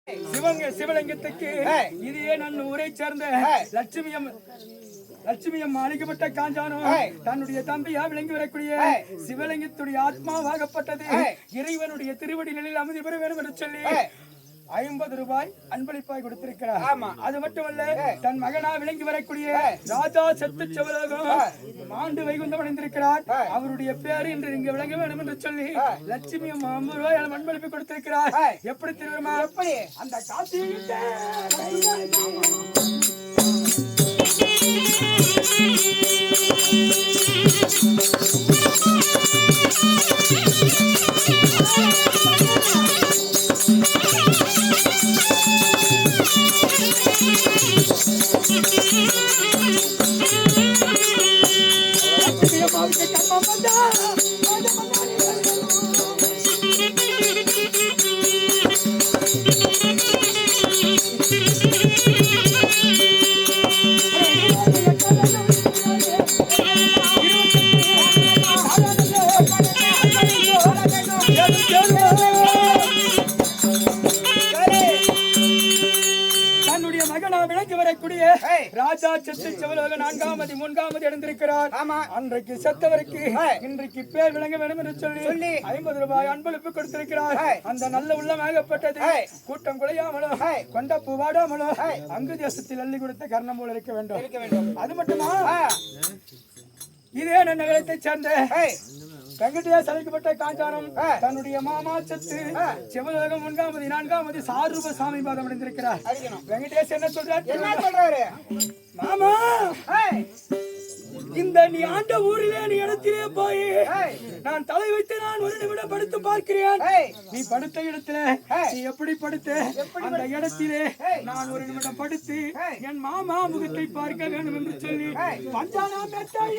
சிவலிங்கத்துக்கு இதே நான் ஊரை சேர்ந்த லட்சுமி அம்மா அழைக்கப்பட்ட காஞ்சானோ தன்னுடைய தம்பியா விளங்கி வரக்கூடிய சிவலிங்கத்துடைய ஆத்மாவாகப்பட்டது இறைவனுடைய திருவடி நிலையில் அமைதி பெற வேண்டும் என்று சொல்லி 50 ரூபாய் அன்பளிப்பாய் கொடுத்திருக்கிறார். அது மட்டுமல்ல, தன் மகனா விளங்கி வரக்கூடிய ராஜா செத்து செவலோகம் ஆண்டு வைகுந்தம் அடைந்திருக்கிறார். அவருடைய பேரு இன்று இங்க விளங்க வேண்டும் என்று சொல்லி லட்சுமி அம்மா 50 ரூபாய் அன்பளிப்பு கொடுத்திருக்கிறார். எப்படி தெரியுமா? எப்படி அந்த காட்சி ராஜா செத்து செவலோக 4வது 3வது அடைந்திருக்கிறார். அன்றைக்கு செத்தவருக்கு இன்றைக்கு பேர் விளங்க வேண்டும் என்று சொல்லி 50 ரூபாய் அன்பளிப்பு கொடுத்திருக்கிறார். அந்த நல்ல உள்ளமாகப்பட்டது கூட்டம் குலையாமலோ கொண்ட பூவாடாமலோ அங்கு தேசத்தில் அள்ளி கொடுத்த கர்ணம் போல இருக்க வேண்டும். அது மட்டுமா, இதே நகரத்தை சேர்ந்த வெங்கடேஷ் அழைக்கப்பட்ட காஞ்சானம் தன்னுடைய மாமா செத்து செவலோகம் 3வது 4வது சாரூப சாமி பாதம் அடைந்திருக்கிறார். வெங்கடேஷ் என்ன சொல்றாரு? மாமா, இந்த நீ ஆண்ட ஊரிலே நீ இடத்திலே போய் நான் தலை வைத்து நான் ஒரு நிமிடம் படுத்து பார்க்கிறேன். நீ படுத்த இடத்துல நீ எப்படி படுத்த அந்த இடத்திலே நான் ஒரு நிமிடம் படுத்து என் மாமா முகத்தை பார்க்க வேண்டும் என்று சொல்லி பஞ்சானா மெட்டாய்